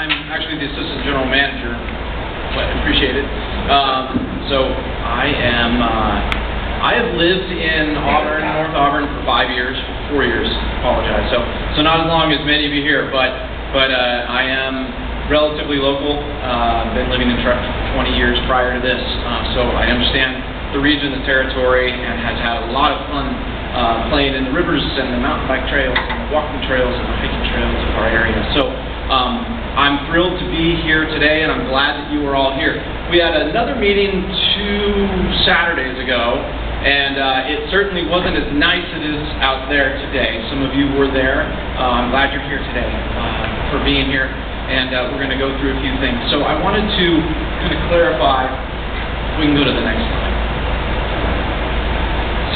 I'm actually the assistant general manager, but I appreciate it. So I have lived in Auburn, North Auburn, for 4 years. Apologize. So not as long as many of you here, but I am relatively local. I've been living in Truck for 20 years prior to this, so I understand the region, the territory, and has had a lot of fun playing in the rivers and the mountain bike trails and the walking trails and the hiking trails of our area. So I'm thrilled to be here today, and I'm glad that you are all here. We had another meeting 2 Saturdays ago, and it certainly wasn't as nice as it is out there today. Some of you were there. I'm glad you're here today for being here, and we're going to go through a few things. So I wanted to kind of clarify. We can go to the next slide.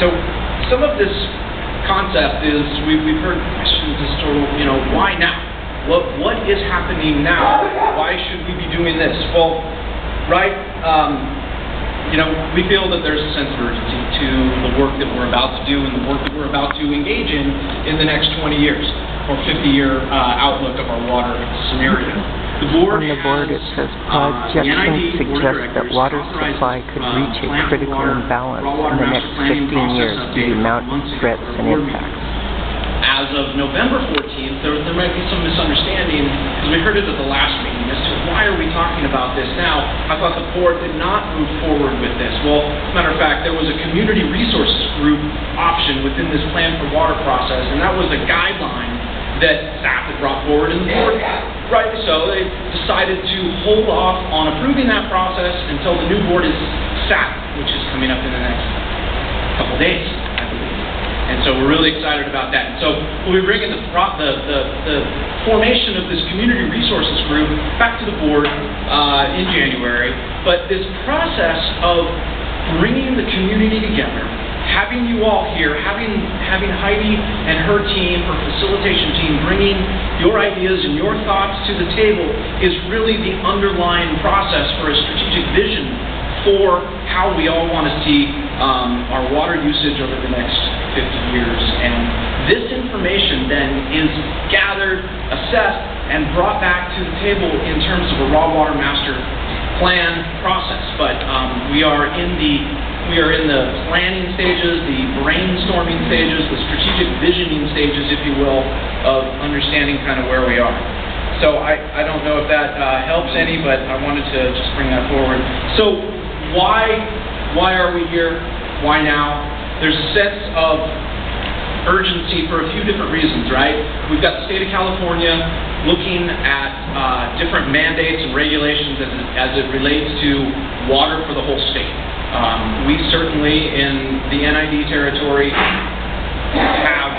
So some of this concept is we've heard questions as to, why now? What is happening now? Why should we be doing this? Well, right, we feel that there's a sense of urgency to the work that we're about to do and the work that we're about to engage in the next 20 years or 50-year outlook of our water scenario. On the board it says projections suggest that water supply could reach a critical imbalance in the next 15 years due to mounting threats and impacts. As of November 14th, there might be some misunderstanding, because we heard it at the last meeting, as to why are we talking about this now. I thought the board did not move forward with this. Well, as a matter of fact, there was a community resources group option within this plan for water process, and that was a guideline that staff had brought forward, and the board, rightly so, they decided to hold off on approving that process until the new board is sat, which is coming up in the next couple days, I believe. And so we're really excited about that. And so we'll be bringing the formation of this community resources group back to the board in January. But this process of bringing the community together, having you all here, having Heidi and her team, her facilitation team, bringing your ideas and your thoughts to the table is really the underlying process for a strategic vision for how we all want to see our water usage over the next 50 years. And this information then is gathered, assessed, and brought back to the table in terms of a raw water master plan process. But we are in the planning stages, the brainstorming stages, the strategic visioning stages, if you will, of understanding kind of where we are. So I don't know if that helps any, but I wanted to just bring that forward. So why are we here? Why now? There's a sense of urgency for a few different reasons, right? We've got the state of California looking at different mandates and regulations as it relates to water for the whole state. We certainly, in the NID territory, have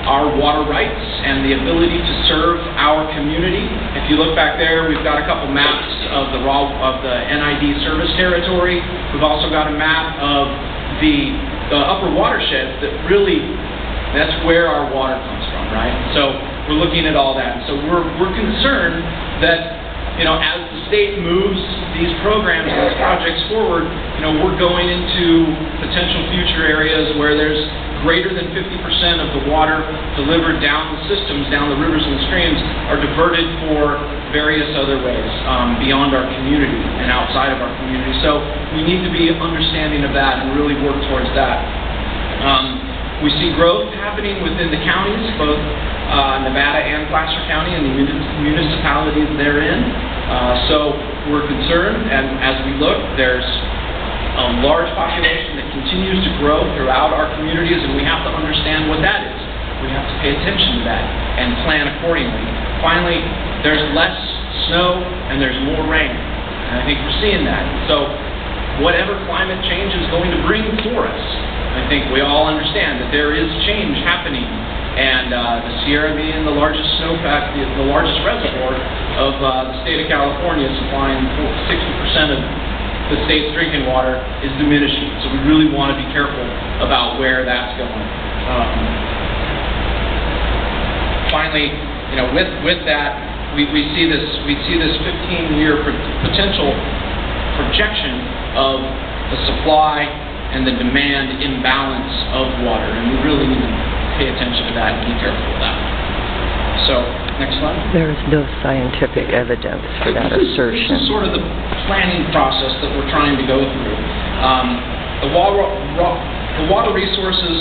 our water rights and the ability to serve our community. If you look back there, we've got a couple maps of the NID service territory. We've also got a map of the upper watershed that's where our water comes from, right? So we're looking at all that. So we're concerned that as the state moves these programs and these projects forward, we're going into potential future areas where there's greater than 50% of the water delivered down the systems, down the rivers and streams, are diverted for various other ways beyond our community and outside of our community. So we need to be understanding of that and really work towards that. We see growth happening within the counties, both Nevada and Placer County and the municipalities therein. So we're concerned, and as we look, there's a large population that continues to grow throughout our communities, and we have to understand what that is. We have to pay attention to that and plan accordingly. Finally, there's less snow and there's more rain, and I think we're seeing that. So whatever climate change is going to bring for us, I think we all understand that there is change happening, and the Sierra being the largest snowpack, the largest reservoir of the state of California, supplying 60% of the state's drinking water, is diminishing. So we really want to be careful about where that's going. Finally, with that, we see this 15-year potential projection of the supply and the demand imbalance of water, and we really need to pay attention to that and be careful of that. So Next slide. There is no scientific evidence for that This assertion. is sort of the planning process that we're trying to go through. The water resources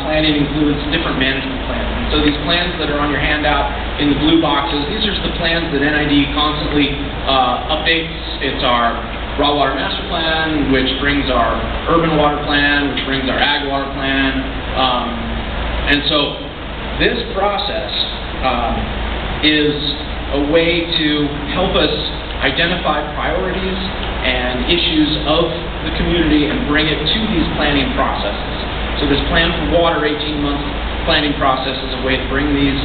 planning includes different management plans. And so these plans that are on your handout in the blue boxes, these are the plans that NID constantly updates. It's our raw water master plan, which brings our urban water plan, which brings our ag water plan. And so this process is a way to help us identify priorities and issues of the community and bring it to these planning processes. So this Plan for Water 18-month planning process is a way to bring these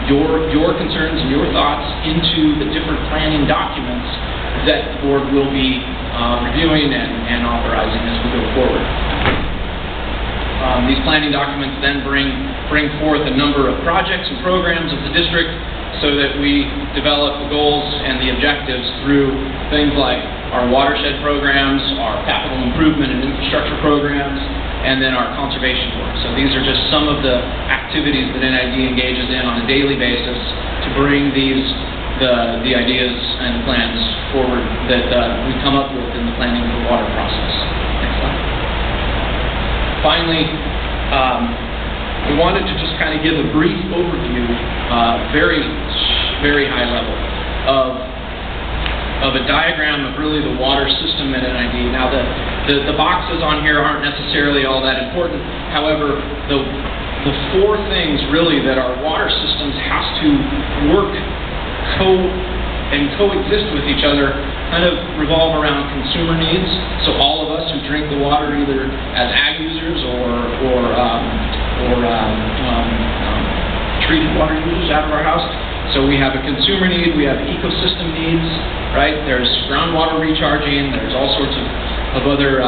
your concerns and your thoughts into the different planning documents that the board will be reviewing and authorizing as we go forward. These planning documents then bring forth a number of projects and programs of the district so that we develop the goals and the objectives through things like our watershed programs, our capital improvement and infrastructure programs, and then our conservation work. So these are just some of the activities that NID engages in on a daily basis to bring the ideas and plans forward that we come up with in the planning for water process. Next slide. Finally, we wanted to just kind of give a brief overview, very high level, of a diagram of really the water system at NID. Now, the boxes on here aren't necessarily all that important. However, the four things really that our water systems has to work coexist with each other kind of revolve around consumer needs. So all of us who drink the water either as ag users or treated water users out of our house. So we have a consumer need, we have ecosystem needs, right? There's groundwater recharging, there's all sorts of other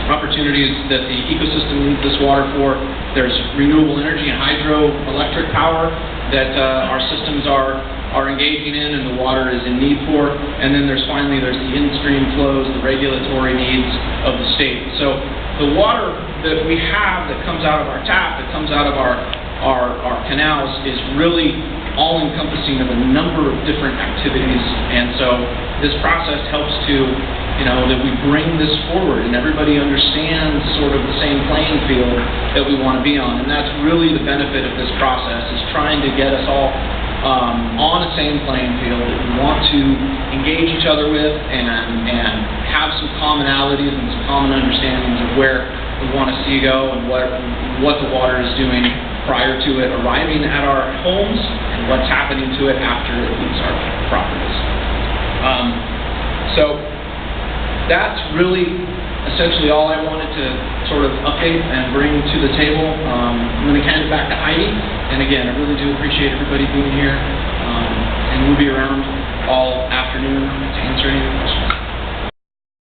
opportunities that the ecosystem needs this water for. There's renewable energy and hydroelectric power that our systems are engaging in and the water is in need for. And then there's the in-stream flows, the regulatory needs of the state. So the water that we have that comes out of our tap, that comes out of our canals is really all-encompassing of a number of different activities. And so this process helps to, that we bring this forward and everybody understands sort of the same playing field that we want to be on. And that's really the benefit of this process, is trying to get us all on the same playing field that we want to engage each other with and have some commonalities and some common understandings of where we want to see go and what the water is doing prior to it arriving at our homes and what's happening to it after it leaves our properties. So that's really essentially all I wanted to sort of update and bring to the table. I'm going to hand it back to Heidi. And again, I really do appreciate everybody being here. And we'll be around all afternoon to answer any questions.